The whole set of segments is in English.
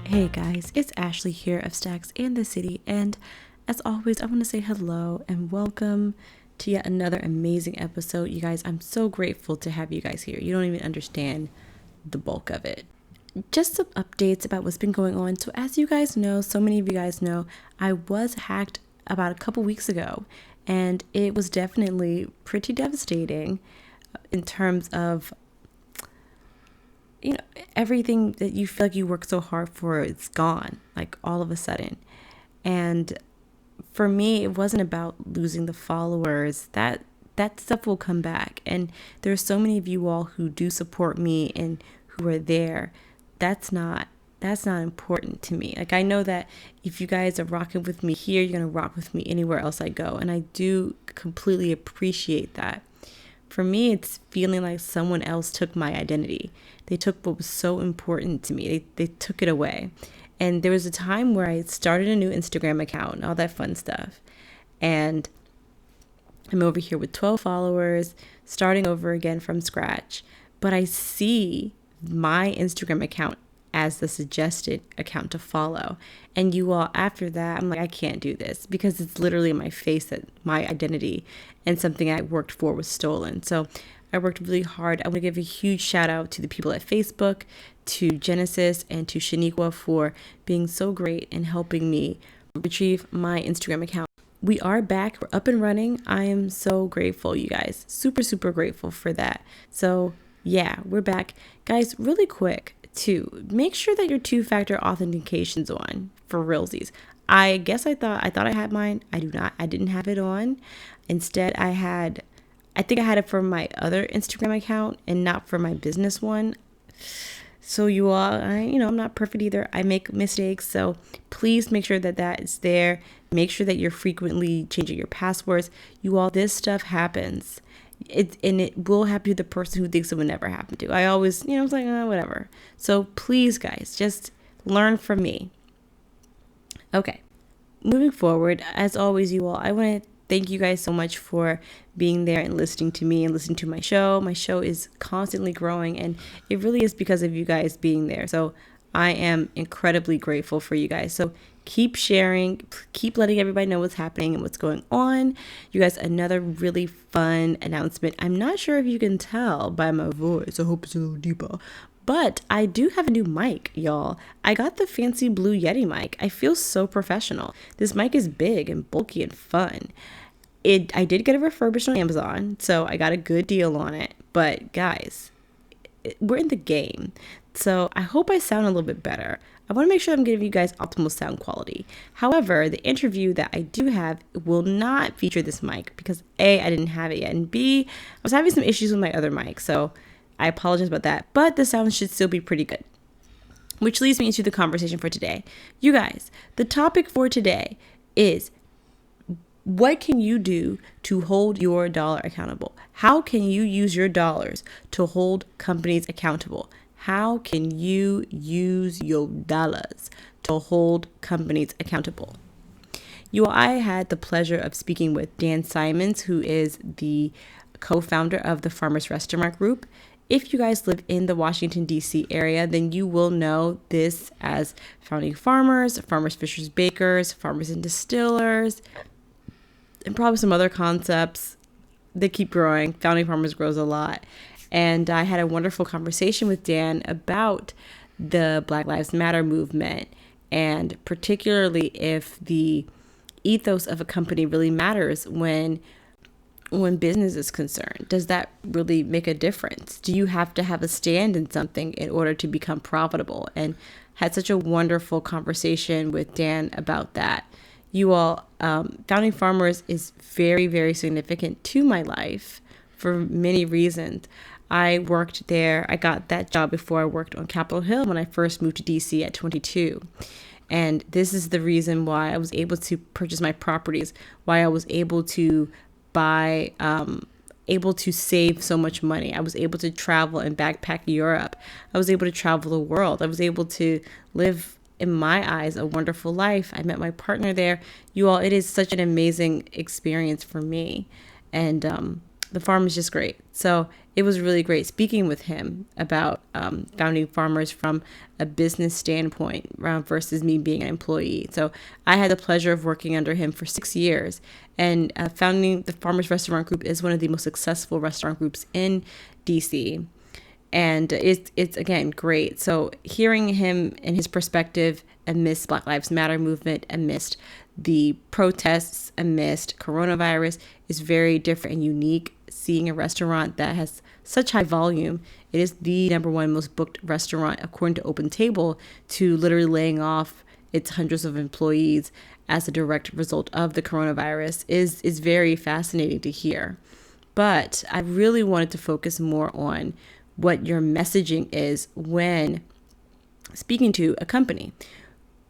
Hey guys, it's Ashley here of Stacks and the City, and as always, I want to say hello and welcome to yet another amazing episode. You guys, I'm so grateful to have you guys here. You don't even understand the bulk of it. Just some updates about what's been going on. So as you guys know, so many of you guys know, I was hacked about a couple weeks ago, and it was definitely pretty devastating in terms of everything that you feel like you work so hard for, it's gone, like all of a sudden. And for me, it wasn't about losing the followers. That stuff will come back. And there's so many of you all who do support me and who are there. That's not important to me. Like, I know that if you guys are rocking with me here, you're going to rock with me anywhere else I go. And I do completely appreciate that. For me, it's feeling like someone else took my identity. They took what was so important to me. They took it away. And there was a time where I started a new Instagram account and all that fun stuff. And I'm over here with 12 followers, starting over again from scratch. But I see my Instagram account as the suggested account to follow. And you all, after that, I'm like, I can't do this because it's literally in my face that my identity and something I worked for was stolen. So I worked really hard. I want to give a huge shout out to the people at Facebook, to Genesis, and to Shaniqua for being so great and helping me retrieve my Instagram account. We are back. We're up and running. I am so grateful, you guys. Super, super grateful for that. So yeah, we're back. Guys, really quick, too, make sure that your two-factor authentication's on for realsies. I thought I had mine. I do not. I didn't have it on. Instead, I think I had it for my other Instagram account and not for my business one. So you all, I'm not perfect either. I make mistakes. So please make sure that that is there. Make sure that you're frequently changing your passwords. You all, this stuff happens. It will happen to the person who thinks it would never happen to. I always, it's like, whatever. So please, guys, just learn from me. Okay. Moving forward, as always, you all, I want to thank you guys so much for being there and listening to me and listening to my show. My show is constantly growing, and it really is because of you guys being there. So I am incredibly grateful for you guys. So keep sharing, keep letting everybody know what's happening and what's going on. You guys, another really fun announcement. I'm not sure if you can tell by my voice. I hope it's a little deeper. But I do have a new mic, y'all. I got the fancy blue Yeti mic. I feel so professional. This mic is big and bulky and fun. I did get it refurbished on Amazon, so I got a good deal on it. But guys, we're in the game. So I hope I sound a little bit better. I want to make sure I'm giving you guys optimal sound quality. However, the interview that I do have will not feature this mic because A, I didn't have it yet, and B, I was having some issues with my other mic. So I apologize about that, but the sound should still be pretty good. Which leads me into the conversation for today. You guys, the topic for today is, what can you do to hold your dollar accountable? How can you use your dollars to hold companies accountable? How can you use your dollars to hold companies accountable? I had the pleasure of speaking with Dan Simons, who is the co-founder of the Farmers Restaurant Group. If you guys live in the Washington, D.C. area, then you will know this as Founding Farmers, Farmers, Fishers, Bakers, Farmers and Distillers, and probably some other concepts. They keep growing. Founding Farmers grows a lot. And I had a wonderful conversation with Dan about the Black Lives Matter movement, and particularly if the ethos of a company really matters when business is concerned. Does that really make a difference? Do you have to have a stand in something in order to become profitable? And had such a wonderful conversation with Dan about that. You all, Founding Farmers is very, very significant to my life for many reasons. I worked there. I got that job before I worked on Capitol Hill when I first moved to DC at 22. And this is the reason why I was able to purchase my properties, why I was able to buy, able to save so much money. I was able to travel and backpack Europe. I was able to travel the world. I was able to live, in my eyes, a wonderful life. I met my partner there. You all, it is such an amazing experience for me. And the farm is just great. So it was really great speaking with him about founding farmers from a business standpoint versus me being an employee. So I had the pleasure of working under him for 6 years, and founding the Farmers Restaurant Group is one of the most successful restaurant groups in DC. And it's again great. So hearing him and his perspective amidst Black Lives Matter movement, amidst the protests, amidst coronavirus, is very different and unique. Seeing a restaurant that has such high volume, it is the number one most booked restaurant according to OpenTable, to literally laying off its hundreds of employees as a direct result of the coronavirus is very fascinating to hear. But I really wanted to focus more on what your messaging is when speaking to a company.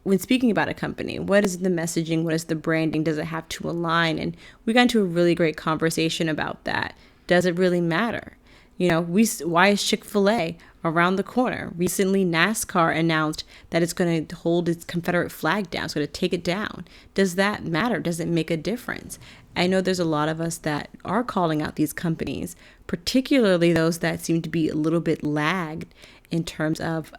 When speaking about a company, what is the messaging? What is the branding? Does it have to align? And we got into a really great conversation about that. Does it really matter? Why is Chick-fil-A around the corner? Recently, NASCAR announced that it's going to hold its Confederate flag down. It's going to take it down. Does that matter? Does it make a difference? I know there's a lot of us that are calling out these companies, particularly those that seem to be a little bit lagged in terms of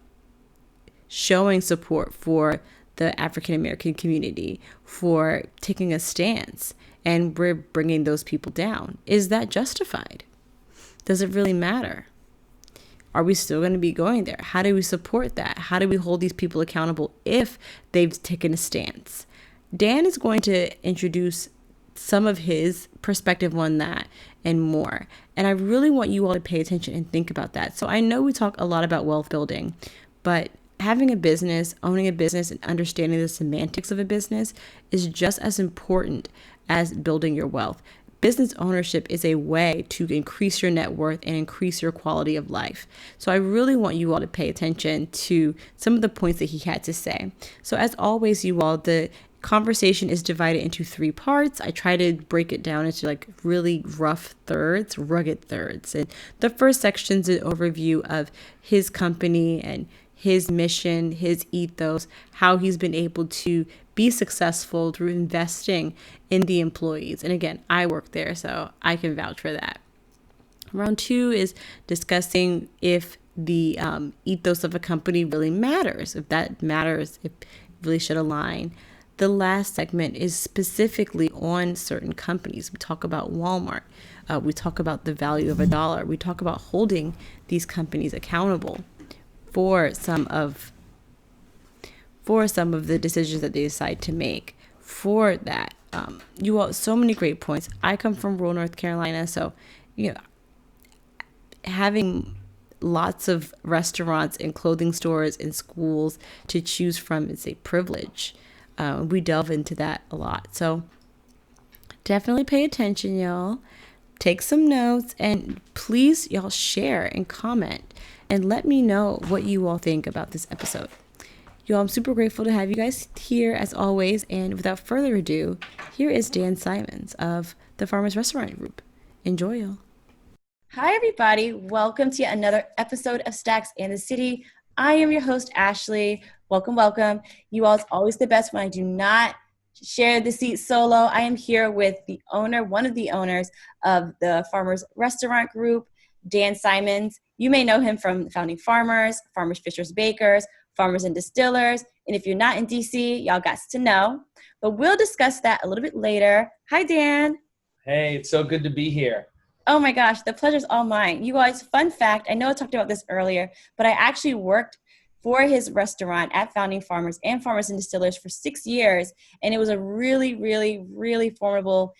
showing support for the African American community, for taking a stance, and we're bringing those people down. Is that justified? Does it really matter? Are we still going to be going there? How do we support that? How do we hold these people accountable if they've taken a stance? Dan is going to introduce some of his perspective on that and more. And I really want you all to pay attention and think about that. So I know we talk a lot about wealth building, but having a business, owning a business, and understanding the semantics of a business is just as important as building your wealth. Business ownership is a way to increase your net worth and increase your quality of life. So I really want you all to pay attention to some of the points that he had to say. So as always, you all, the conversation is divided into 3 parts. I try to break it down into like really rough thirds, rugged thirds. And the first section is an overview of his company and his mission, his ethos, how he's been able to be successful through investing in the employees. And again, I work there, so I can vouch for that. Round 2 is discussing if the ethos of a company really matters, if that matters, if it really should align. The last segment is specifically on certain companies. We talk about Walmart. We talk about the value of a dollar. We talk about holding these companies accountable for some of the decisions that they decide to make. For that, you all, so many great points. I come from rural North Carolina, so having lots of restaurants and clothing stores and schools to choose from is a privilege. We delve into that a lot. So definitely pay attention, y'all. Take some notes, and please, y'all, share and comment and let me know what you all think about this episode. Y'all, I'm super grateful to have you guys here as always. And without further ado, here is Dan Simons of the Farmers Restaurant Group. Enjoy, y'all. Hi, everybody. Welcome to yet another episode of Stacks and the City. I am your host, Ashley. Welcome, welcome. You all, it's always the best when I do not share the seat solo. I am here with the owner, one of the owners of the Farmers Restaurant Group, Dan Simons. You may know him from founding Farmers, Farmers Fishers Bakers, Farmers and Distillers. And if you're not in DC, y'all got to know. But we'll discuss that a little bit later. Hi, Dan. Hey, it's so good to be here. Oh my gosh, the pleasure's all mine. You guys, fun fact, I know I talked about this earlier, but I actually worked for his restaurant at Founding Farmers and Farmers and Distillers for 6 years. And it was a really, really, really formidable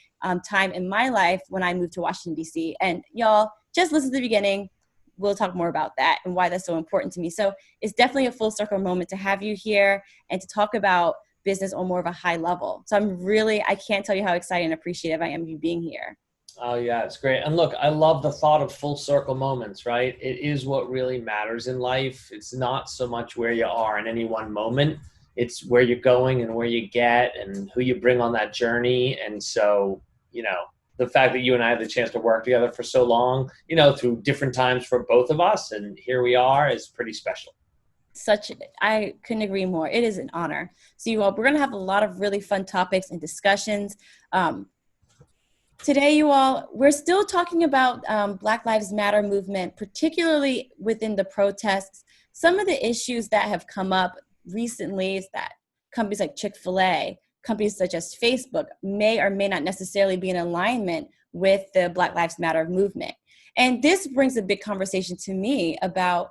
time in my life when I moved to Washington, D.C. And y'all, just listen to the beginning. We'll talk more about that and why that's so important to me. So it's definitely a full circle moment to have you here and to talk about business on more of a high level. So I can't tell you how excited and appreciative I am of you being here. Oh, yeah, it's great. And look, I love the thought of full circle moments, right? It is what really matters in life. It's not so much where you are in any one moment. It's where you're going and where you get and who you bring on that journey. And so, the fact that you and I had the chance to work together for so long, through different times for both of us, and here we are, is pretty special. I couldn't agree more. It is an honor. So we're going to have a lot of really fun topics and discussions. Today, you all, we're still talking about Black Lives Matter movement, particularly within the protests. Some of the issues that have come up recently is that companies like Chick-fil-A, companies such as Facebook, may or may not necessarily be in alignment with the Black Lives Matter movement. And this brings a big conversation to me about,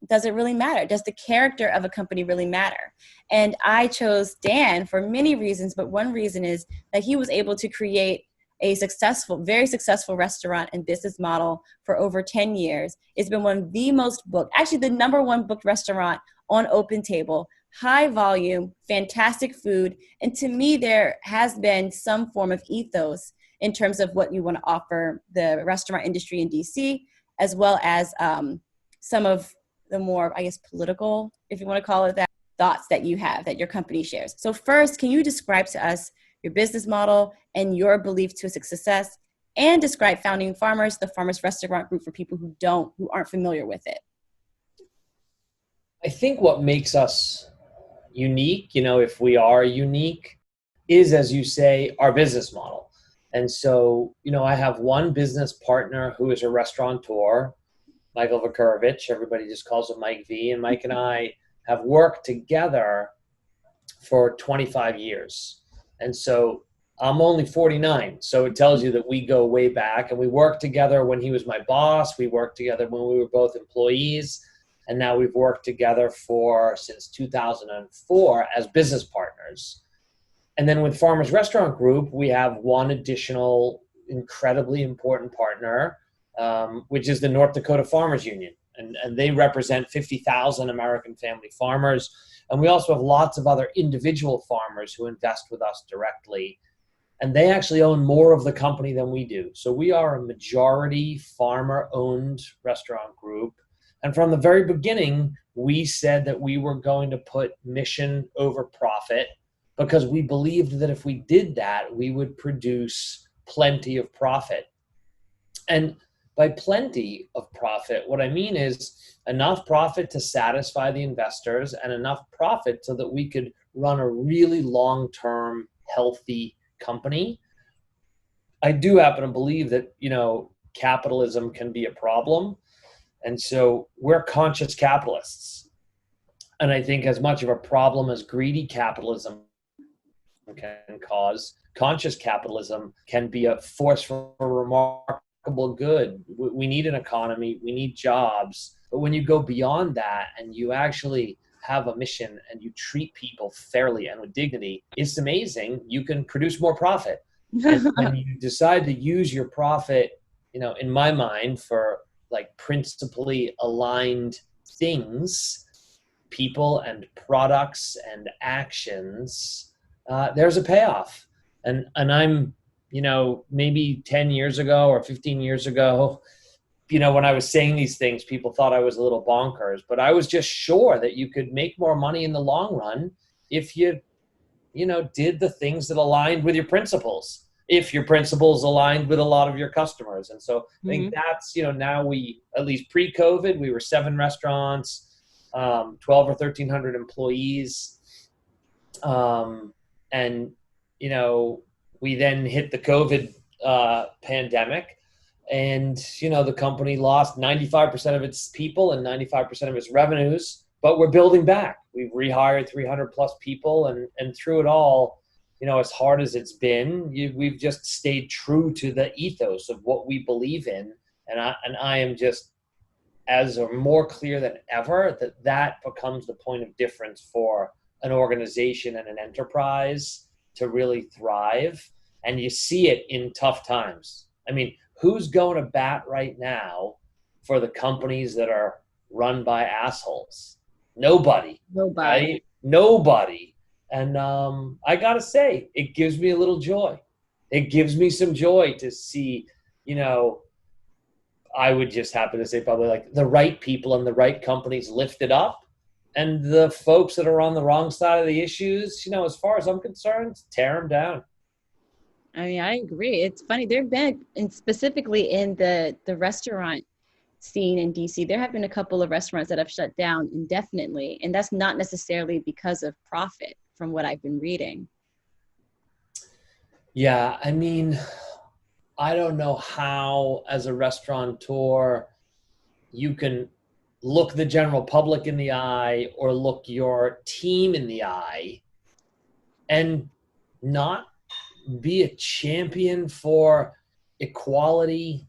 does it really matter? Does the character of a company really matter? And I chose Dan for many reasons, but one reason is that he was able to create a successful, very successful restaurant and business model for over 10 years. It's been one of the most booked, actually the number one booked restaurant on OpenTable, high volume, fantastic food. And to me, there has been some form of ethos in terms of what you want to offer the restaurant industry in DC, as well as some of the more, I guess, political, if you want to call it that, thoughts that you have, that your company shares. So first, can you describe to us your business model and your belief to success, and describe Founding Farmers, the Farmers Restaurant Group, for people who aren't familiar with it? I think what makes us unique, if we are unique, is, as you say, our business model. And so, I have one business partner who is a restaurateur, Michael Vakurovich. Everybody just calls him Mike V. And Mike and I have worked together for 25 years. And so I'm only 49. So it tells you that we go way back, and we worked together when he was my boss. We worked together when we were both employees. And now we've worked together since 2004 as business partners. And then with Farmers Restaurant Group, we have one additional incredibly important partner, which is the North Dakota Farmers Union. And they represent 50,000 American family farmers. And we also have lots of other individual farmers who invest with us directly. And they actually own more of the company than we do. So we are a majority farmer-owned restaurant group. And from the very beginning, we said that we were going to put mission over profit, because we believed that if we did that, we would produce plenty of profit. And by plenty of profit, what I mean is enough profit to satisfy the investors and enough profit so that we could run a really long-term, healthy company. I do happen to believe that, capitalism can be a problem. And so we're conscious capitalists. And I think as much of a problem as greedy capitalism can cause, conscious capitalism can be a force for remarkable good. We need an economy, we need jobs, but when you go beyond that and you actually have a mission and you treat people fairly and with dignity, it's amazing. You can produce more profit. And when you decide to use your profit, in my mind, for like principally aligned things, people and products and actions, there's a payoff. And I'm, maybe 10 years ago or 15 years ago, when I was saying these things, people thought I was a little bonkers, but I was just sure that you could make more money in the long run if you, did the things that aligned with your principles, if your principles aligned with a lot of your customers. And so I think that's, now we, at least pre-COVID, we were 7 restaurants, 12 or 1,300 employees. And, we then hit the COVID pandemic, and, the company lost 95% of its people and 95% of its revenues, but we're building back. We've rehired 300 plus people, and through it all, as hard as it's been, we've just stayed true to the ethos of what we believe in. And I am just as or more clear than ever that becomes the point of difference for an organization and an enterprise to really thrive. And you see it in tough times. I mean, who's going to bat right now for the companies that are run by assholes? Nobody. Right? Nobody. And I got to say, it gives me a little joy. It gives me some joy to see, I would just happen to say probably like the right people and the right companies lifted up, and the folks that are on the wrong side of the issues, as far as I'm concerned, tear them down. I mean, I agree. It's funny. There have been, and specifically in the restaurant scene in DC, there have been a couple of restaurants that have shut down indefinitely, and that's not necessarily because of profit, from what I've been reading. Yeah, I mean, I don't know how, as a restaurateur, you can look the general public in the eye or look your team in the eye and not be a champion for equality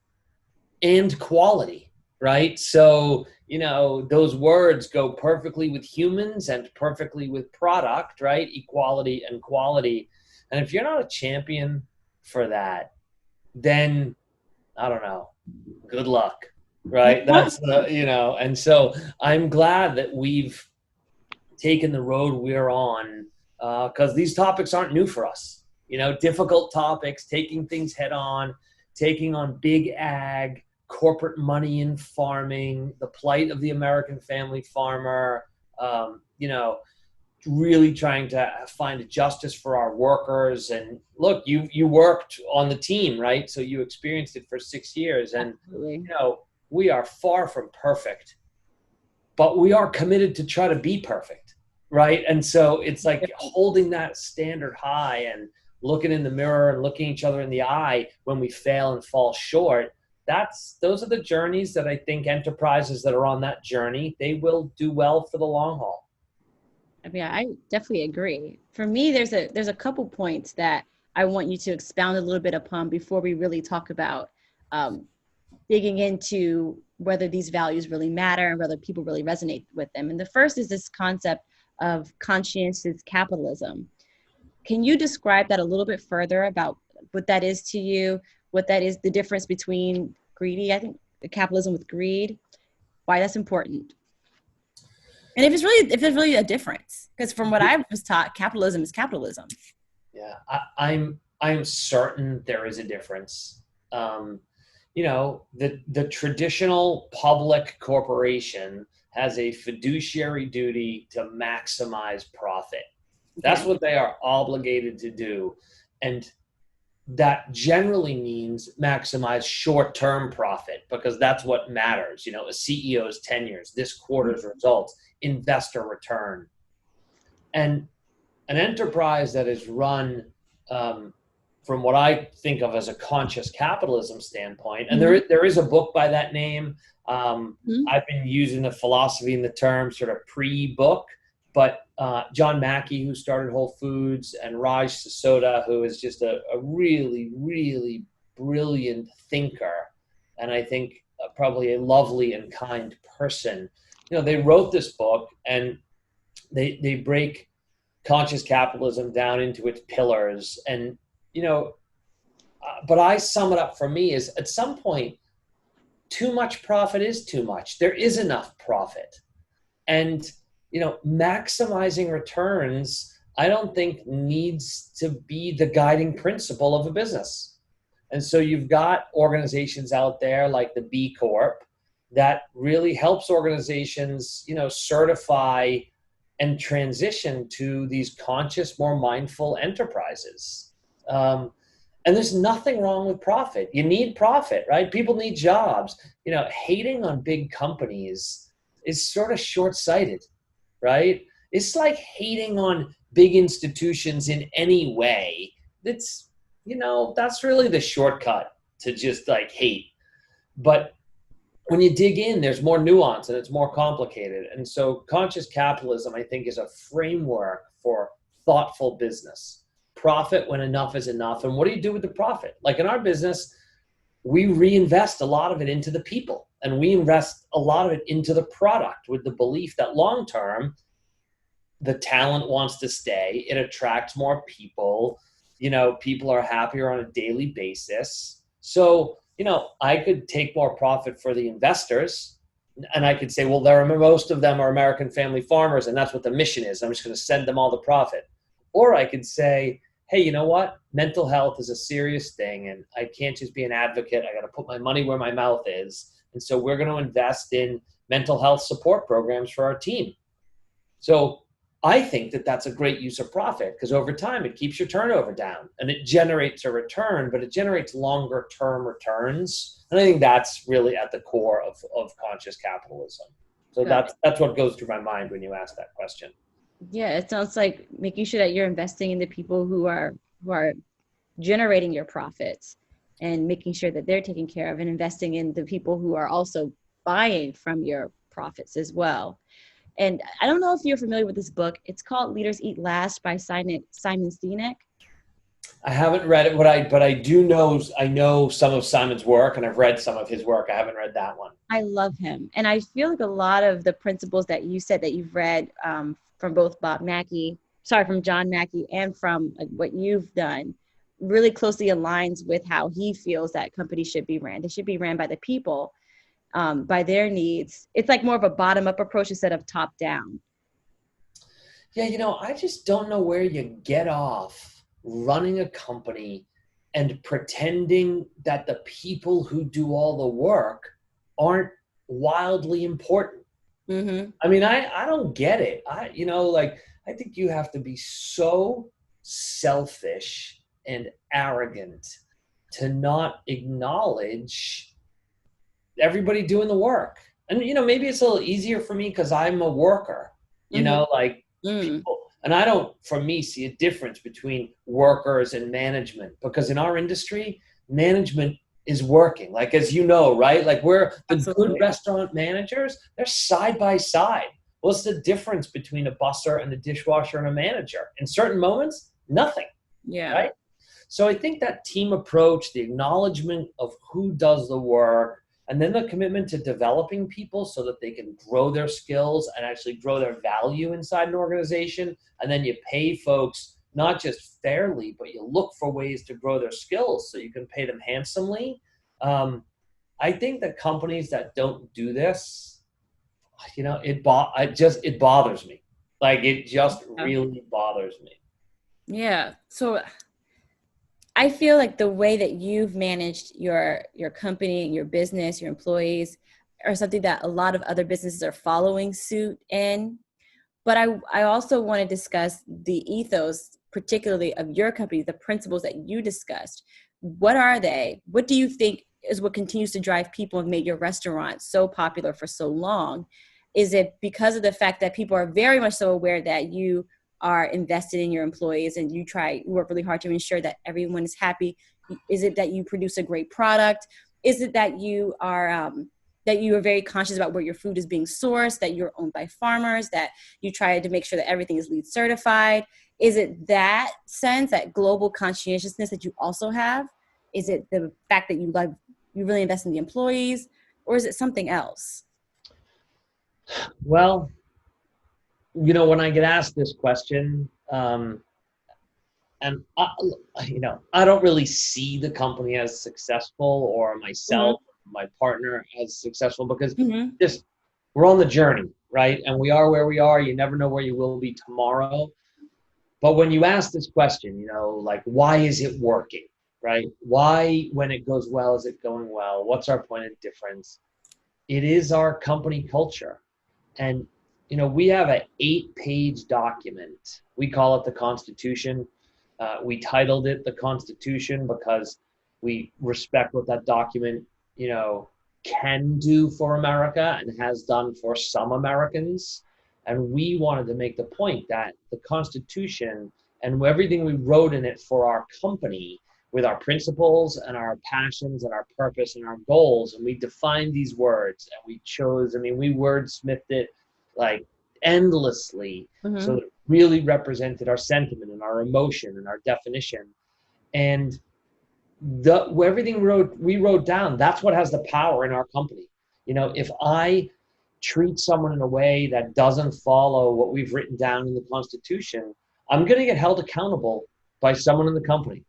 and quality, right? So, those words go perfectly with humans and perfectly with product, right? Equality and quality. And if you're not a champion for that, then I don't know, good luck, right? That's and so I'm glad that we've taken the road we're on, because these topics aren't new for us. Difficult topics, taking things head on, taking on big ag, corporate money in farming, the plight of the American family farmer, really trying to find justice for our workers. And look, you worked on the team, right? So you experienced it for 6 years, and Absolutely. we are far from perfect, but we are committed to try to be perfect, right? And so it's like holding that standard high and looking in the mirror and looking each other in the eye when we fail and fall short. Those are the journeys that I think enterprises that are on that journey, they will do well for the long haul. I mean, I definitely agree. For me, there's a couple points that I want you to expound a little bit upon before we really talk about um, digging into whether these values really matter and whether people really resonate with them. And the first is this concept of conscientious capitalism. Can you describe that a little bit further about what that is to you? What that is, the difference between greedy, I think, capitalism with greed, why that's important? And if there's really a difference, because from what I was taught, capitalism is capitalism. Yeah, I'm certain there is a difference. The traditional public corporation has a fiduciary duty to maximize profit. That's Okay. what they are obligated to do. And that generally means maximize short-term profit, because that's what matters. A CEO's tenures, this quarter's results, investor return. And an enterprise that is run, from what I think of as a conscious capitalism standpoint, and Mm-hmm. there is a book by that name. Mm-hmm. I've been using the philosophy and the term sort of pre-book, but John Mackey, who started Whole Foods, and Raj Sisodia, who is just a really, really brilliant thinker, and I think probably a lovely and kind person. They wrote this book, and they break conscious capitalism down into its pillars. And, but I sum it up for me is, at some point, too much profit is too much. There is enough profit. And, maximizing returns, I don't think needs to be the guiding principle of a business. And so you've got organizations out there like the B Corp that really helps organizations, certify and transition to these conscious, more mindful enterprises. And there's nothing wrong with profit. You need profit, right? People need jobs. Hating on big companies is sort of short-sighted, right? It's like hating on big institutions in any way. That's really the shortcut to just like hate. But when you dig in, there's more nuance and it's more complicated. And so conscious capitalism, I think, is a framework for thoughtful business. Profit when enough is enough. And what do you do with the profit? Like in our business, we reinvest a lot of it into the people, and we invest a lot of it into the product with the belief that long term, the talent wants to stay. It attracts more people. People are happier on a daily basis. So, I could take more profit for the investors, and I could say, well, most of them are American family farmers, and that's what the mission is. I'm just going to send them all the profit. Or I could say, hey, you know what? Mental health is a serious thing, and I can't just be an advocate. I got to put my money where my mouth is. And so we're going to invest in mental health support programs for our team. So I think that that's a great use of profit, because over time it keeps your turnover down and it generates a return, but it generates longer term returns. And I think that's really at the core of conscious capitalism. So Got it. that's what goes through my mind when you ask that question. Yeah, it sounds like making sure that you're investing in the people who are generating your profits. and making sure that they're taken care of and investing in the people who are also buying from your profits as well. And I don't know if you're familiar with this book. It's called Leaders Eat Last by Simon Sinek. I haven't read it, but I do know, I know some of Simon's work, and I've read some of his work. I haven't read that one. I love him. And I feel like a lot of the principles that you said that you've read from both from John Mackey, and from like, what you've done really closely aligns with how he feels that companies should be ran. They should be ran by the people, by their needs. It's like more of a bottom-up approach instead of top-down. Yeah, I just don't know where you get off running a company and pretending that the people who do all the work aren't wildly important. Mm-hmm. I mean, I don't get it. I think you have to be so selfish and arrogant to not acknowledge everybody doing the work. And, maybe it's a little easier for me because I'm a worker, people, and I don't, for me, see a difference between workers and management, because in our industry, management is working. Like, as you know, right? Like, we're the Absolutely. good restaurant managers, they're side by side. What's the difference between a busser and a dishwasher and a manager? In certain moments, nothing. Yeah. Right? So I think that team approach, the acknowledgement of who does the work, and then the commitment to developing people so that they can grow their skills and actually grow their value inside an organization. And then you pay folks not just fairly, but you look for ways to grow their skills so you can pay them handsomely. I think that companies that don't do this, it bothers me. Like, it just really bothers me. Yeah. So I feel like the way that you've managed your company, your business, your employees are something that a lot of other businesses are following suit in. But I also want to discuss the ethos, particularly of your company, the principles that you discussed. What are they? What do you think is what continues to drive people and made your restaurant so popular for so long? Is it because of the fact that people are very much so aware that you are invested in your employees and you work really hard to ensure that everyone is happy? Is it that you produce a great product? Is it that you are very conscious about where your food is being sourced, that you're owned by farmers, that you try to make sure that everything is LEED certified? Is it that sense, that global conscientiousness that you also have? Is it the fact that you really invest in the employees, or is it something else? Well, when I get asked this question, and I don't really see the company as successful, or myself, my partner as successful, because we're on the journey, right? And we are where we are. You never know where you will be tomorrow. But when you ask this question, like, why is it working, right? Why, when it goes well, is it going well? What's our point of difference? It is our company culture. And, we have an 8-page document. We call it the Constitution. We titled it the Constitution because we respect what that document, can do for America and has done for some Americans. And we wanted to make the point that the Constitution and everything we wrote in it for our company, with our principles and our passions and our purpose and our goals, and we defined these words, and we wordsmithed it like endlessly, so it really represented our sentiment and our emotion and our definition. And everything we wrote down, that's what has the power in our company. If I treat someone in a way that doesn't follow what we've written down in the Constitution, I'm going to get held accountable by someone in the company.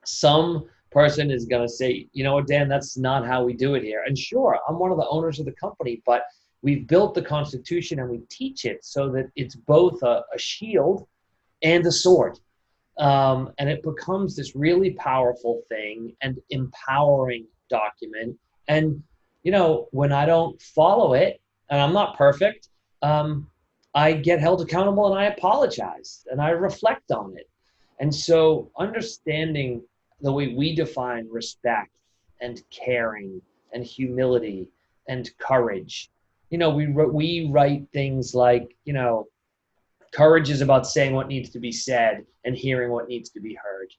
Some person is going to say, Dan, that's not how we do it here. And sure, I'm one of the owners of the company, but we've built the Constitution and we teach it so that it's both a shield and a sword. And it becomes this really powerful thing and empowering document. And, when I don't follow it, and I'm not perfect, I get held accountable and I apologize and I reflect on it. And so understanding the way we define respect and caring and humility and courage, we write things like, courage is about saying what needs to be said and hearing what needs to be heard.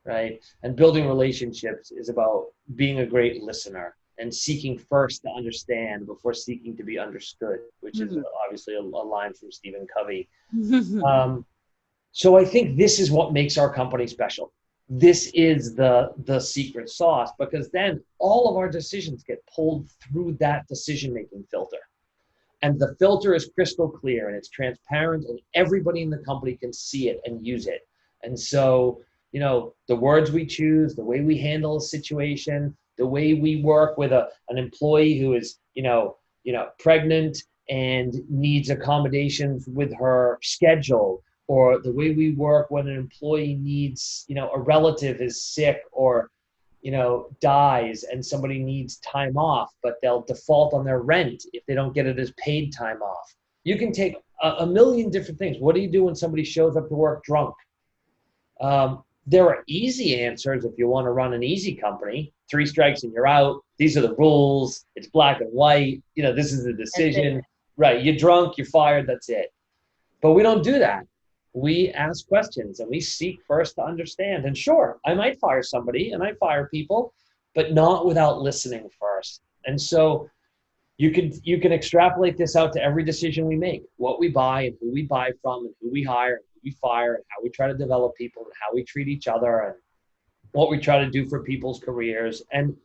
right? And building relationships is about being a great listener and seeking first to understand before seeking to be understood, which is obviously a line from Stephen Covey. So I think this is what makes our company special. This is the secret sauce, because then all of our decisions get pulled through that decision-making filter. And the filter is crystal clear and it's transparent and everybody in the company can see it and use it. And so, the words we choose, the way we handle a situation, the way we work with an employee who is, pregnant and needs accommodations with her schedule, or the way we work when an employee needs, a relative is sick or dies and somebody needs time off, but they'll default on their rent if they don't get it as paid time off. You can take a million different things. What do you do when somebody shows up to work drunk? There are easy answers if you want to run an easy company. 3 strikes and you're out. These are the rules. It's black and white. This is the decision. Right. You're drunk, you're fired, that's it. But we don't do that. We ask questions and we seek first to understand. And sure, I might fire somebody and I fire people, but not without listening first. And so you can extrapolate this out to every decision we make, what we buy and who we buy from and who we hire and who we fire and how we try to develop people and how we treat each other and what we try to do for people's careers. And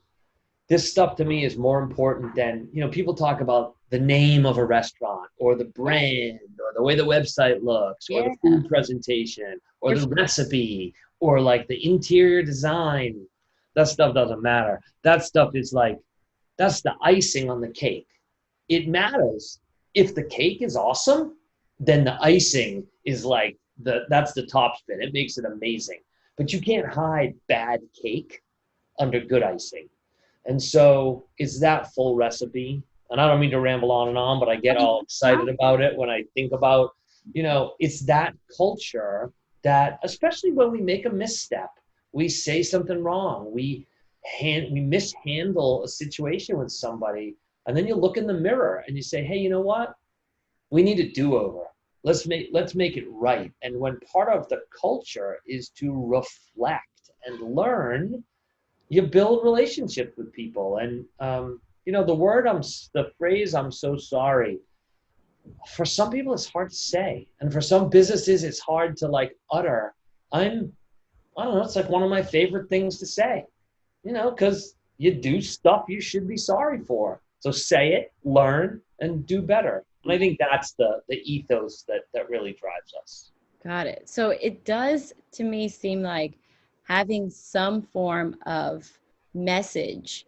this stuff to me is more important than, people talk about the name of a restaurant or the brand or the way the website looks or the food presentation or the recipe or like the interior design. That stuff doesn't matter. That stuff is that's the icing on the cake. It matters. If the cake is awesome, then the icing is that's the top spin. It makes it amazing. But you can't hide bad cake under good icing. And so it's that full recipe. And I don't mean to ramble on and on, but I get all excited about it when I think about, it's that culture that, especially when we make a misstep, we say something wrong, we mishandle a situation with somebody, and then you look in the mirror and you say, hey, you know what? We need a do-over. Let's make it right. And when part of the culture is to reflect and learn, you build relationships with people. And, the phrase, I'm so sorry, for some people it's hard to say. And for some businesses, it's hard to utter. I don't know, it's one of my favorite things to say, because you do stuff you should be sorry for. So say it, learn, and do better. And I think that's the ethos that really drives us. Got it. So it does, to me, seem like having some form of message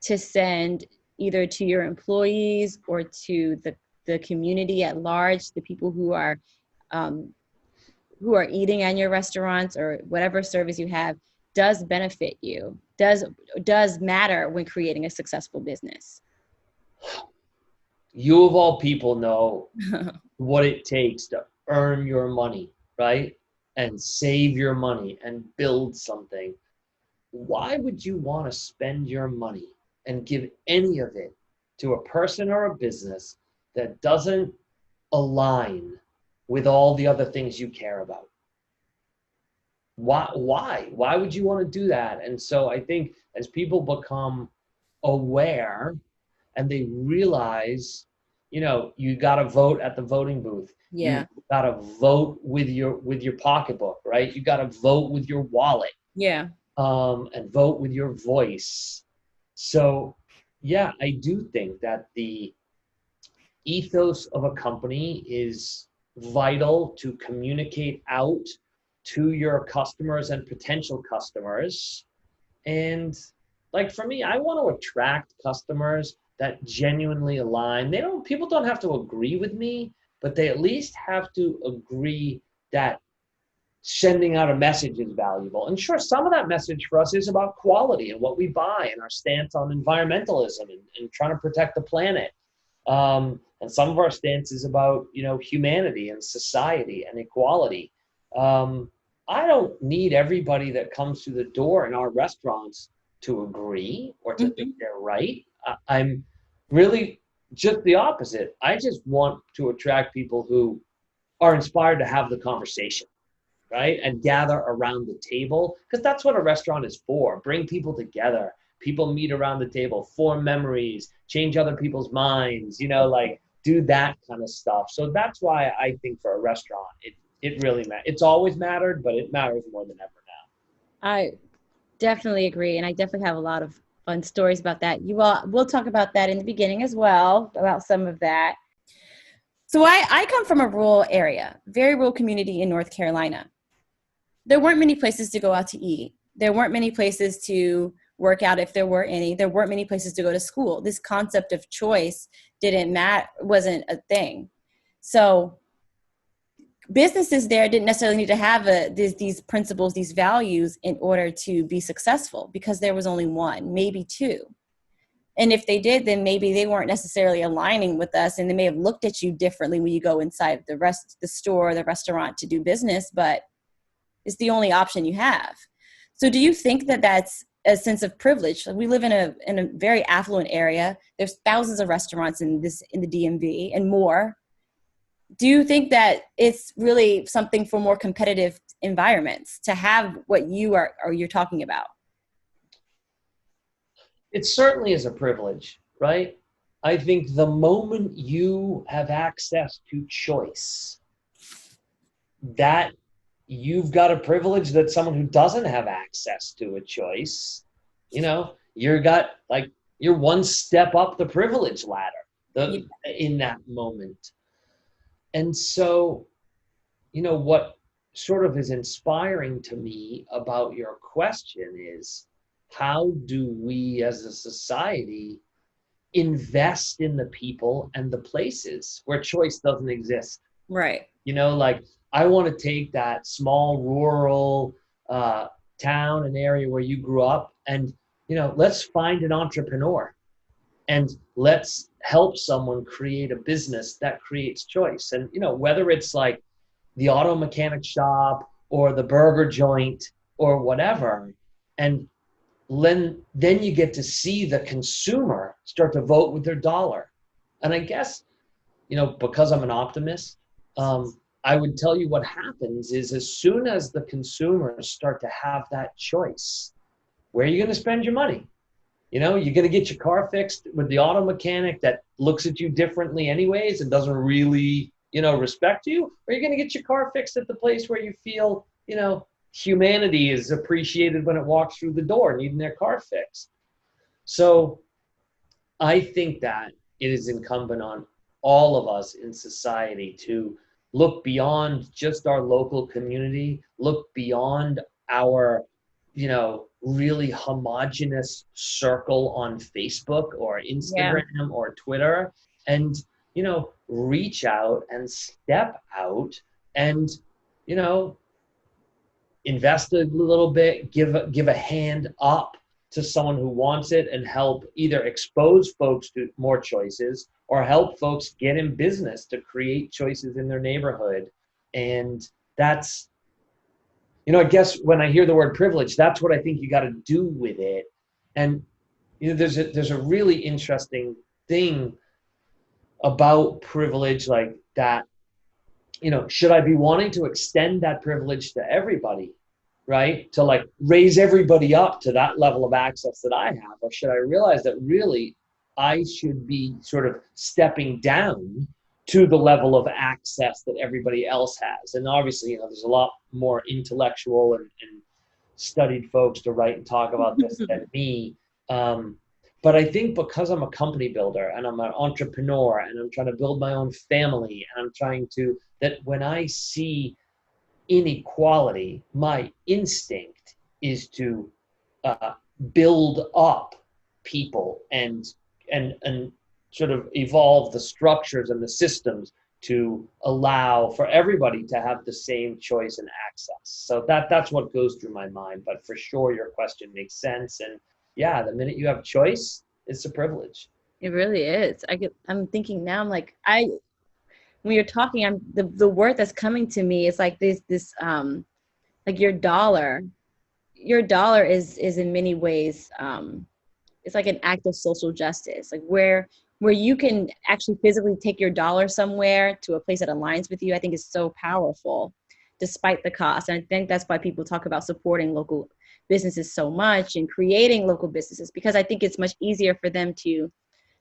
to send either to your employees or to the community at large, the people who are eating at your restaurants or whatever service you have, does benefit you, does matter when creating a successful business. You of all people know what it takes to earn your money, right? And save your money and build something. Why would you want to spend your money and give any of it to a person or a business that doesn't align with all the other things you care about? Why would you want to do that? And so I think as people become aware and they realize, you got to vote at the voting booth. Yeah. You got to vote with your pocketbook, right? You got to vote with your wallet. Yeah. And vote with your voice. So, yeah, I do think that the ethos of a company is vital to communicate out to your customers and potential customers. And for me, I want to attract customers that genuinely align. People don't have to agree with me, but they at least have to agree that sending out a message is valuable. And sure, some of that message for us is about quality and what we buy and our stance on environmentalism and trying to protect the planet. And some of our stance is about, humanity and society and equality. I don't need everybody that comes through the door in our restaurants to agree or to think they're right. I'm really just the opposite. I just want to attract people who are inspired to have the conversation. right? And gather around the table, because that's what a restaurant is for. Bring people together. People meet around the table, form memories, change other people's minds, like do that kind of stuff. So that's why I think for a restaurant, it really matters. It's always mattered, but it matters more than ever now. I definitely agree. And I definitely have a lot of fun stories about that. We'll talk about that in the beginning as well, about some of that. So I come from a rural area, very rural community in North Carolina. There weren't many places to go out to eat. There weren't many places to work out if there were any. There weren't many places to go to school. This concept of choice wasn't a thing. So businesses there didn't necessarily need to have these principles, these values in order to be successful, because there was only one, maybe two. And if they did, then maybe they weren't necessarily aligning with us, and they may have looked at you differently when you go inside the store, the restaurant to do business, but it's the only option you have. So do you think that that's a sense of privilege? We live in a very affluent area. There's thousands of restaurants in the DMV and more. Do you think that it's really something for more competitive environments to have what you're talking about? It certainly is a privilege, right? I think the moment you have access to choice, that you've got a privilege that someone who doesn't have access to a choice, you're one step up the privilege ladder in that moment. And so, what sort of is inspiring to me about your question is, how do we as a society invest in the people and the places where choice doesn't exist? Right. I want to take that small rural town and area where you grew up, and let's find an entrepreneur and let's help someone create a business that creates choice. And whether it's like the auto mechanic shop or the burger joint or whatever, and then you get to see the consumer start to vote with their dollar. And I guess because I'm an optimist, I would tell you what happens is, as soon as the consumers start to have that choice, where are you going to spend your money? You're going to get your car fixed with the auto mechanic that looks at you differently anyways and doesn't really, respect you, or you're going to get your car fixed at the place where you feel, humanity is appreciated when it walks through the door needing their car fixed. So I think that it is incumbent on all of us in society to look beyond just our local community, look beyond our, really homogenous circle on Facebook or Instagram or Twitter, and, reach out and step out and, invest a little bit, give a hand up to someone who wants it, and help either expose folks to more choices or help folks get in business to create choices in their neighborhood. And that's, I guess when I hear the word privilege, that's what I think you got to do with it. And, there's a really interesting thing about privilege like that. Should I be wanting to extend that privilege to everybody, right? To like raise everybody up to that level of access that I have? Or should I realize that really I should be sort of stepping down to the level of access that everybody else has? And obviously, there's a lot more intellectual and studied folks to write and talk about this than me. But I think because I'm a company builder and I'm an entrepreneur and I'm trying to build my own family, and I'm trying to, that when I see inequality, my instinct is to build up people and sort of evolve the structures and the systems to allow for everybody to have the same choice and access. So that's what goes through my mind. But for sure, your question makes sense. And yeah, the minute you have choice, it's a privilege. It really is. I'm thinking now, I'm like, when you're talking, the word that's coming to me is like this like your dollar is in many ways, it's like an act of social justice, like where you can actually physically take your dollar somewhere to a place that aligns with you. I think is so powerful. despite the cost. And I think that's why people talk about supporting local businesses so much and creating local businesses, because I think it's much easier for them to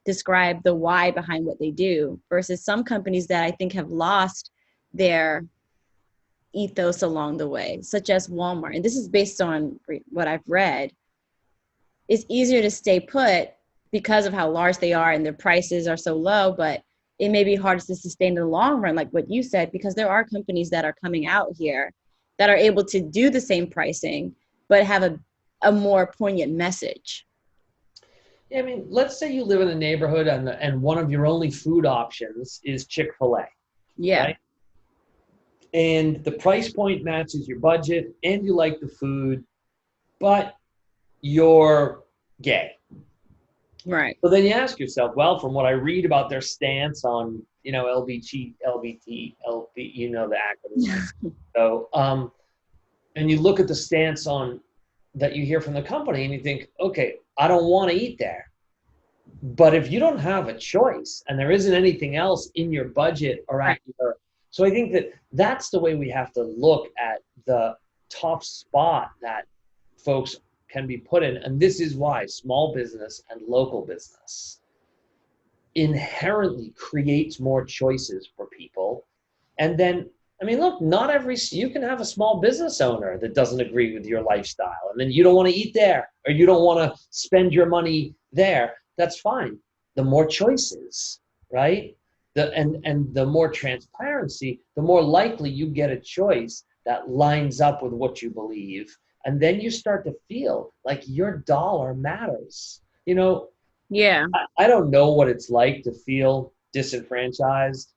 describe the why behind what they do versus some companies that I think have lost their ethos along the way, such as Walmart. And this is based on what I've read. It's easier to stay put because of how large they are and their prices are so low, but it may be hard to sustain in the long run, like what you said, because there are companies that are coming out here that are able to do the same pricing, but have a more poignant message. Yeah, I mean, let's say you live in a neighborhood and one of your only food options is Chick-fil-A. Yeah. Right? And the price point matches your budget and you like the food, but you're gay. Right. So then you ask yourself, well, from what I read about their stance on, LBT, you know the acronym. So, and you look at the stance on that you hear from the company and you think, okay, I don't want to eat there. But if you don't have a choice and there isn't anything else in your budget or at your, so I think that's the way we have to look at the tough spot that folks can be put in. And this is why small business and local business inherently creates more choices for people. And then, I mean, look, you can have a small business owner that doesn't agree with your lifestyle, and then you don't want to eat there or you don't want to spend your money there. That's fine. The more choices, right? And the more transparency, the more likely you get a choice that lines up with what you believe. And then you start to feel like your dollar matters. Yeah. I don't know what it's like to feel disenfranchised,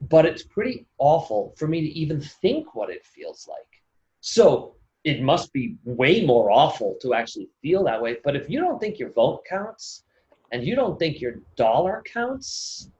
but it's pretty awful for me to even think what it feels like. So it must be way more awful to actually feel that way. But if you don't think your vote counts and you don't think your dollar counts,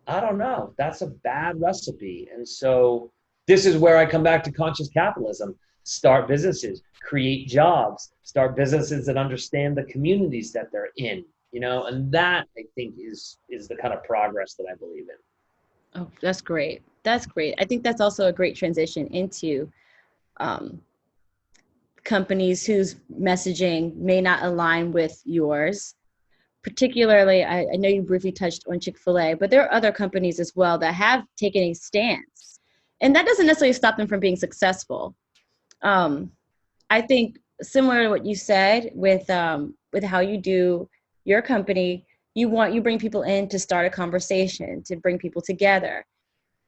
I don't know. That's a bad recipe. And so this is where I come back to conscious capitalism. Start businesses, create jobs, start businesses that understand the communities that they're in, and that I think is the kind of progress that I believe in. Oh, that's great. That's great. I think that's also a great transition into companies whose messaging may not align with yours. Particularly, I know you briefly touched on Chick-fil-A, but there are other companies as well that have taken a stance. And that doesn't necessarily stop them from being successful. I think similar to what you said with how you do your company, you bring people in to start a conversation, to bring people together.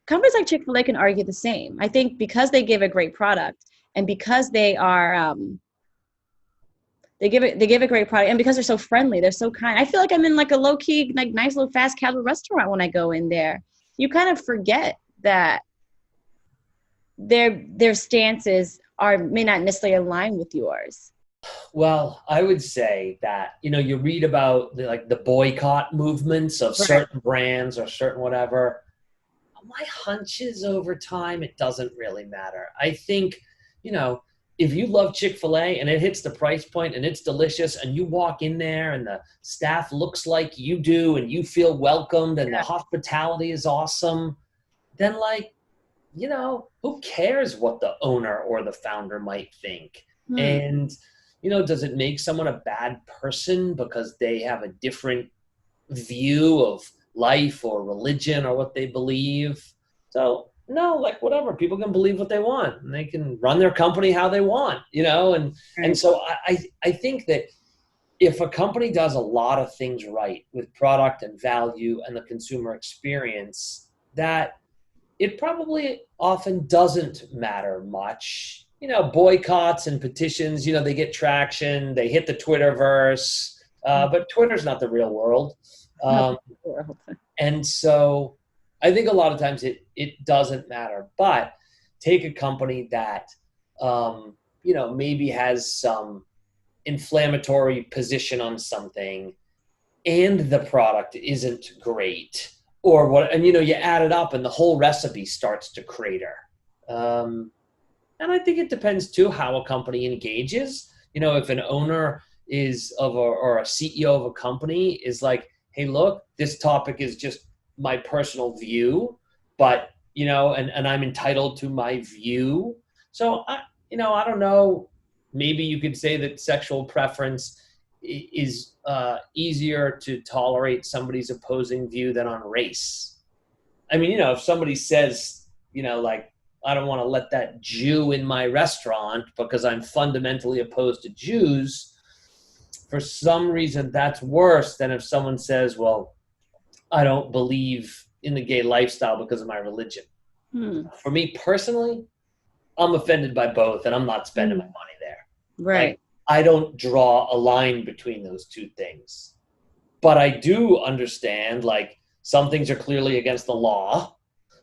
Companies like Chick-fil-A can argue the same. I think because they give a great product and because they are they give a great product, and because they're so friendly, they're so kind. I feel like I'm in like a low key, like nice little fast casual restaurant when I go in there. You kind of forget that their stances may not necessarily align with yours. Well, I would say that, you read about the boycott movements of certain brands or certain whatever. My hunch is over time, it doesn't really matter. I think, if you love Chick-fil-A and it hits the price point and it's delicious and you walk in there and the staff looks like you do and you feel welcomed and the hospitality is awesome, then who cares what the owner or the founder might think? And, does it make someone a bad person because they have a different view of life or religion or what they believe? So no, whatever, people can believe what they want and they can run their company how they want, and so I think that if a company does a lot of things right with product and value and the consumer experience, that it probably often doesn't matter much. Boycotts and petitions, they get traction, they hit the Twitterverse, but Twitter's not the real world. And so I think a lot of times it doesn't matter. But take a company that, maybe has some inflammatory position on something and the product isn't great or what, and, you add it up and the whole recipe starts to crater. And I think it depends too how a company engages. If an owner or a CEO of a company is like, hey, look, this topic is just my personal view, but and I'm entitled to my view. So I don't know. Maybe you could say that sexual preference is easier to tolerate somebody's opposing view than on race. I mean, if somebody says, like, I don't want to let that Jew in my restaurant because I'm fundamentally opposed to Jews, for some reason that's worse than if someone says, well, I don't believe in the gay lifestyle because of my religion. For me personally, I'm offended by both, and I'm not spending my money there. Right. Like, I don't draw a line between those two things. But I do understand, like, some things are clearly against the law.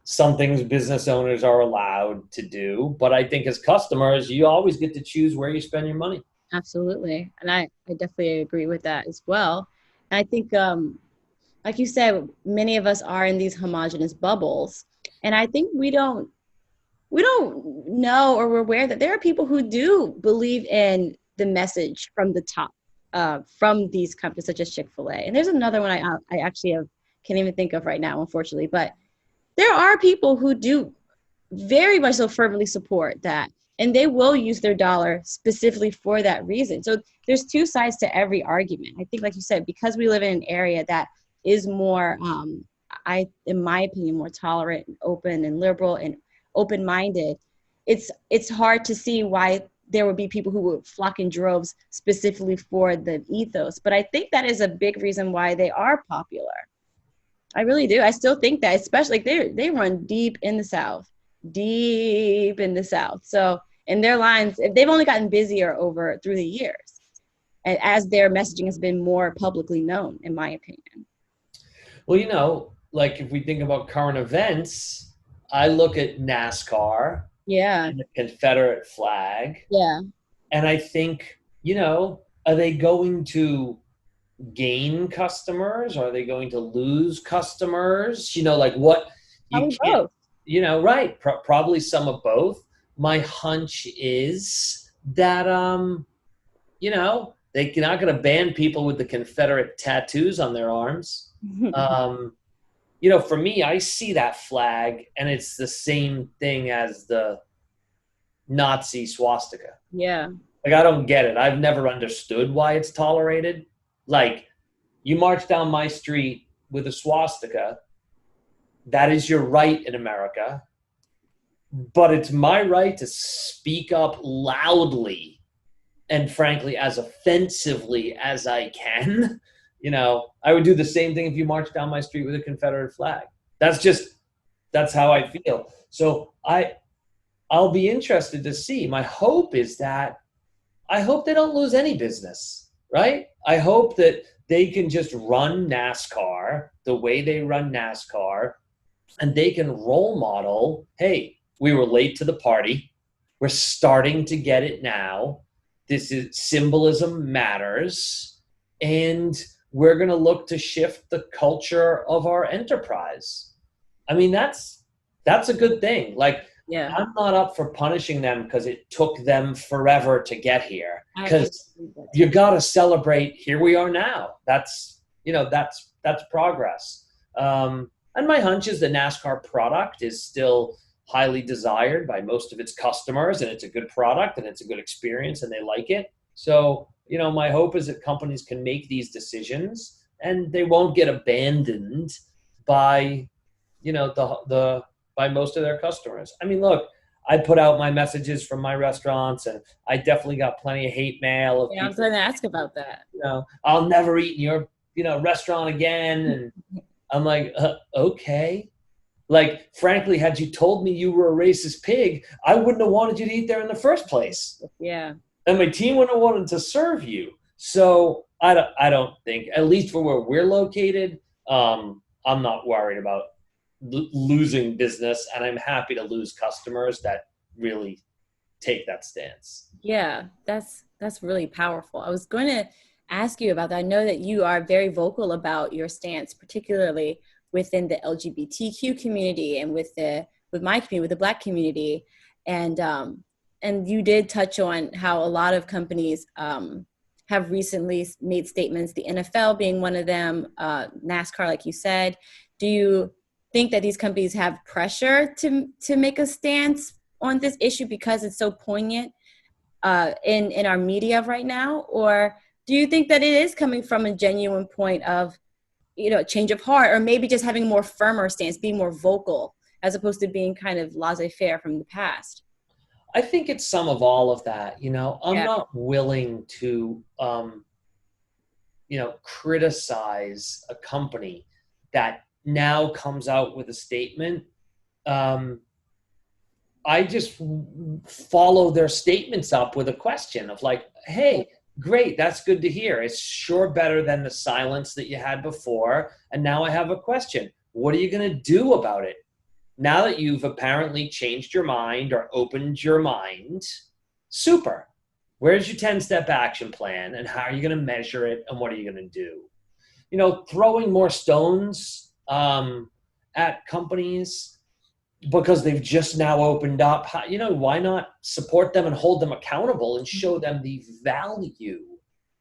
Some things business owners are allowed to do. But I think as customers, you always get to choose where you spend your money. Absolutely. And I definitely agree with that as well. And I think, like you said, many of us are in these homogenous bubbles. And I think we don't know, or we're aware that there are people who do believe in the message from the top, from these companies such as Chick-fil-A. And there's another one I actually can't even think of right now, unfortunately. But there are people who do very much so fervently support that, and they will use their dollar specifically for that reason. So there's two sides to every argument. I think, like you said, because we live in an area that is more, in my opinion, more tolerant and open and liberal and open-minded, it's hard to see why there would be people who would flock in droves specifically for the ethos. But I think that is a big reason why they are popular. I really do. I still think that, especially like they run deep in the South. So, and their lines, they've only gotten busier through the years, and as their messaging has been more publicly known, in my opinion. Well, like if we think about current events, I look at NASCAR, and the Confederate flag, and I think, are they going to gain customers? Are they going to lose customers? Like what you can't. Both. Right. Probably some of both. My hunch is that, they're not going to ban people with the Confederate tattoos on their arms. For me, I see that flag and it's the same thing as the Nazi swastika. Yeah. Like, I don't get it. I've never understood why it's tolerated. Like, you march down my street with a swastika, that is your right in America, but it's my right to speak up loudly and, frankly, as offensively as I can. I would do the same thing if you marched down my street with a Confederate flag. That's how I feel. So I'll be interested to see. My hope is that I hope they don't lose any business, right? I hope that they can just run NASCAR the way they run NASCAR, and they can role model, hey, we were late to the party. We're starting to get it now. This is symbolism matters. And we're going to look to shift the culture of our enterprise. I mean, that's a good thing. Like, I'm not up for punishing them because it took them forever to get here. Because you got to celebrate, here we are now. That's progress. And my hunch is the NASCAR product is still highly desired by most of its customers, and it's a good product and it's a good experience and they like it. So, my hope is that companies can make these decisions and they won't get abandoned by, by most of their customers. I mean, look, I put out my messages from my restaurants, and I definitely got plenty of hate mail. I was going to ask about that. I'll never eat in your, restaurant again. And I'm like, okay. Like, frankly, had you told me you were a racist pig, I wouldn't have wanted you to eat there in the first place. Yeah. And my team wouldn't have wanted to serve you. So I don't think, at least for where we're located, I'm not worried about losing business, and I'm happy to lose customers that really take that stance. Yeah, that's really powerful. I was going to ask you about that. I know that you are very vocal about your stance, particularly within the LGBTQ community and with my community, with the Black community, and you did touch on how a lot of companies have recently made statements, the NFL being one of them, NASCAR, like you said. Do think that these companies have pressure to make a stance on this issue because it's so poignant in our media right now? Or do you think that it is coming from a genuine point of, change of heart, or maybe just having a more firmer stance, being more vocal, as opposed to being kind of laissez-faire from the past? I think it's some of all of that. I'm Yeah. not willing to, criticize a company that now comes out with a statement. I just follow their statements up with a question of like, hey, great, that's good to hear. It's sure better than the silence that you had before. And now I have a question. What are you going to do about it? Now that you've apparently changed your mind or opened your mind, super. Where's your 10-step action plan, and how are you going to measure it, and what are you going to do? Throwing more stones at companies because they've just now opened up, why not support them and hold them accountable and show them the value,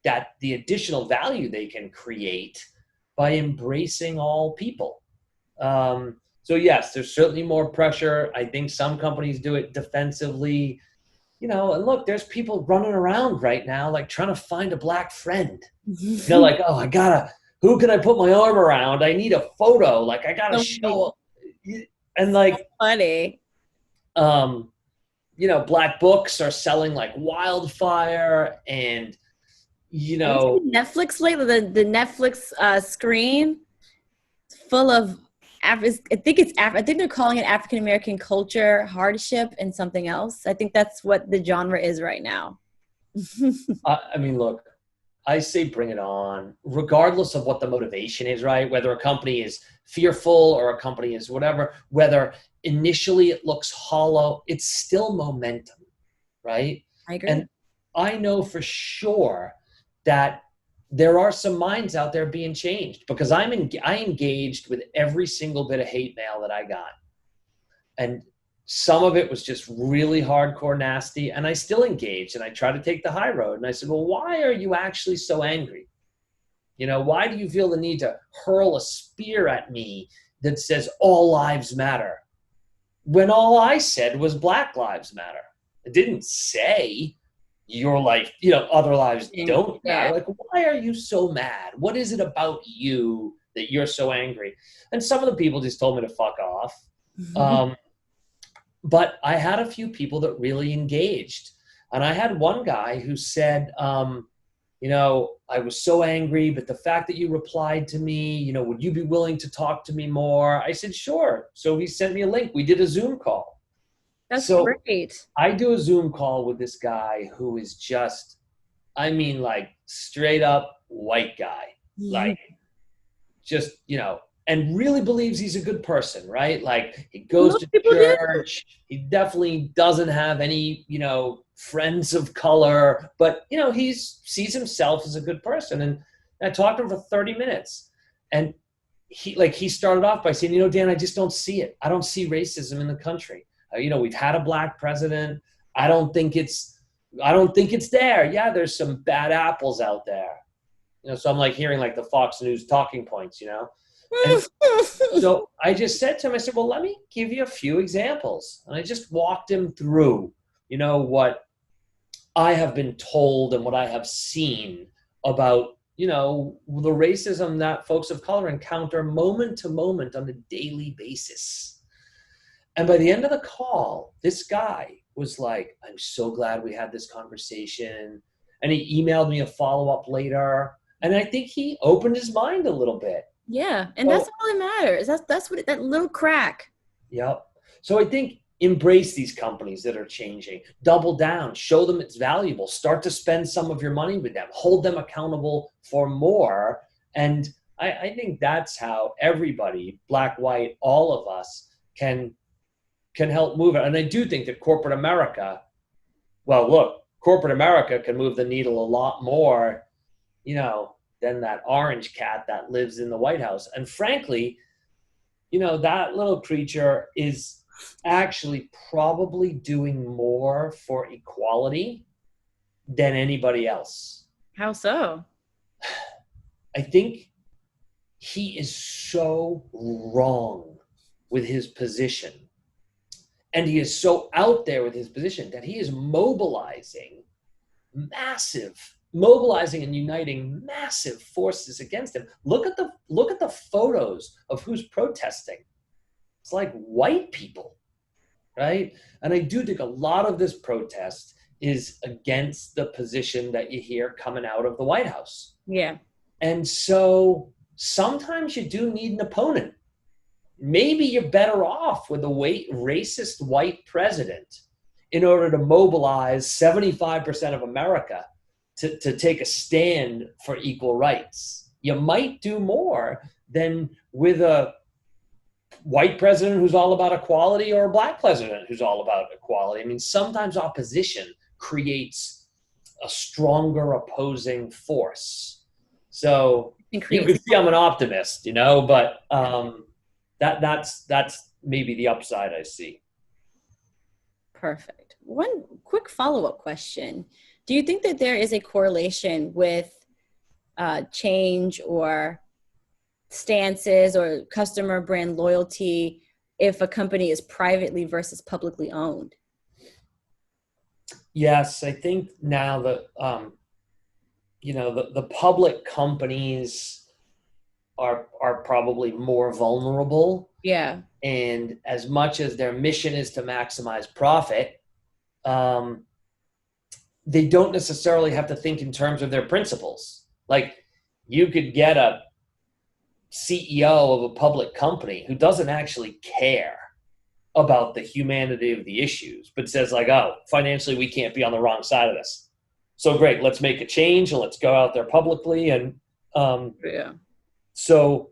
that the additional value they can create by embracing all people. So yes, there's certainly more pressure. I think some companies do it defensively, and look, there's people running around right now, like trying to find a black friend. Like, oh, who can I put my arm around? I need a photo. Like, I gotta show. And like, funny. Black books are selling like wildfire, and Netflix lately, the Netflix screen full of I think they're calling it African American culture, hardship, and something else. I think that's what the genre is right now. I mean, look, I say bring it on, regardless of what the motivation is, right? Whether a company is fearful or a company is whatever, whether initially it looks hollow, it's still momentum, right? I agree. And I know for sure that there are some minds out there being changed, because I engaged with every single bit of hate mail that I got. And some of it was just really hardcore nasty, and I still engaged, and I tried to take the high road. And I said, well, why are you actually so angry? Why do you feel the need to hurl a spear at me that says all lives matter, when all I said was Black Lives Matter? It didn't say your life, other lives don't matter. Like, why are you so mad? What is it about you that you're so angry? And some of the people just told me to fuck off. But I had a few people that really engaged. And I had one guy who said, I was so angry, but the fact that you replied to me, would you be willing to talk to me more? I said, sure. So he sent me a link. We did a Zoom call. That's great. I do a Zoom call with this guy who is just, like straight up white guy, like just, and really believes he's a good person, right? Like, he goes to church. He definitely doesn't have any, friends of color, but, he sees himself as a good person. And I talked to him for 30 minutes, and he started off by saying, Dan, I just don't see it. I don't see racism in the country. We've had a black president. I don't think it's there. Yeah, there's some bad apples out there. So I'm like hearing like the Fox News talking points, And so I just said to him, I said, well, let me give you a few examples. And I just walked him through, what I have been told and what I have seen about, the racism that folks of color encounter moment to moment on a daily basis. And by the end of the call, this guy was like, I'm so glad we had this conversation. And he emailed me a follow-up later. And I think he opened his mind a little bit. Yeah. And that's all that matters. That's what that little crack. Yep. So I think embrace these companies that are changing. Double down. Show them it's valuable. Start to spend some of your money with them. Hold them accountable for more. And I think that's how everybody, black, white, all of us, can help move it. And I do think that corporate America can move the needle a lot more, than that orange cat that lives in the White House. And frankly, that little creature is actually probably doing more for equality than anybody else. How so? I think he is so wrong with his position. And he is so out there with his position that he is mobilizing and uniting massive forces against him. Look at the photos of who's protesting. It's like white people, right? And I do think a lot of this protest is against the position that you hear coming out of the White House. Yeah. And so sometimes you do need an opponent. Maybe you're better off with a racist white president in order to mobilize 75% of America to take a stand for equal rights. You might do more than with a white president who's all about equality or a black president who's all about equality. I mean, sometimes opposition creates a stronger opposing force. So you can see I'm an optimist, but that's maybe the upside I see. Perfect. One quick follow-up question. Do you think that there is a correlation with change or stances or customer brand loyalty if a company is privately versus publicly owned? Yes, I think now that the public companies are probably more vulnerable. Yeah. And as much as their mission is to maximize profit, they don't necessarily have to think in terms of their principles. Like, you could get a CEO of a public company who doesn't actually care about the humanity of the issues, but says like, oh, financially, we can't be on the wrong side of this. So great, let's make a change and let's go out there publicly. And so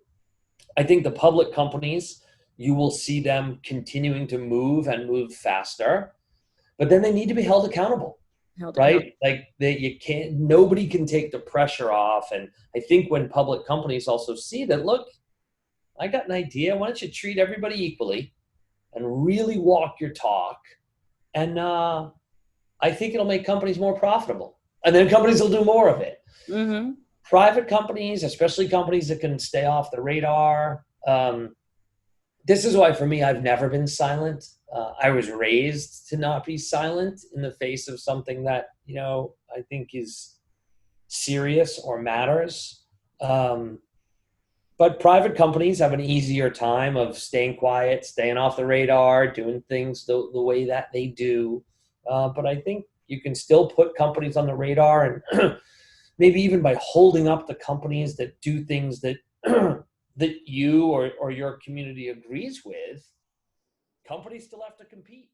I think the public companies, you will see them continuing to move and move faster, but then they need to be held accountable. Right? Like nobody can take the pressure off. And I think when public companies also see that, look, I got an idea. Why don't you treat everybody equally and really walk your talk? And I think it'll make companies more profitable. And then companies will do more of it. Mm-hmm. Private companies, especially companies that can stay off the radar. This is why, for me, I've never been silent. I was raised to not be silent in the face of something that, I think is serious or matters. But private companies have an easier time of staying quiet, staying off the radar, doing things the way that they do. But I think you can still put companies on the radar, and maybe even by holding up the companies that do things that that you or your community agrees with, companies still have to compete.